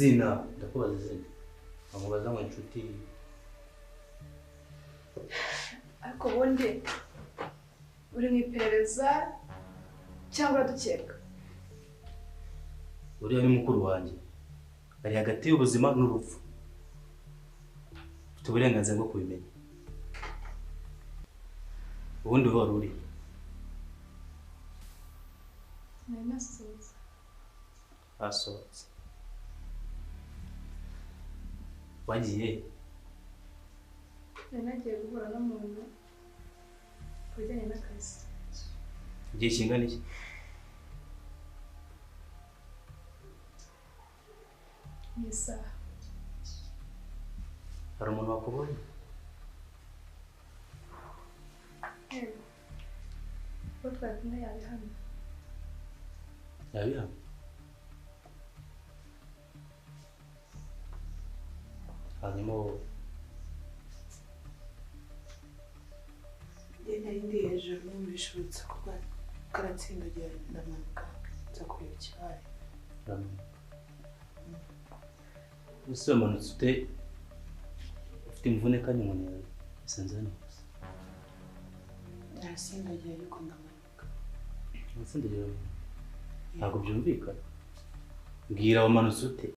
zina ndakubaza zina amubaza ngo inshuti ariko ubundi uri mu iperereza cyangwa dukeka uriya ni mukuru wanjye ari hagati y'ubuzima n'urupfu ufite uburenganzira bwo kubimenya ubundi wari uri nari nasohotse asohotse wagiye nari nagiye guhura n'umuntu ku bijyanye n'akazi igihe kingana iki ni isaha hari umuntu wakubonye yego uwo twari kumwe yabihamya yabihamya hanyuma wowe nari ndi hejuru numvise urusaku karatsindagira ndamanuka nza kureba ikibaye ese wamanutse ufite imvune kandi umuntu yawe bisanze hano gusa nasindagira ariko ndamanuka ntabwo byumvikana mbwira wamanutse ute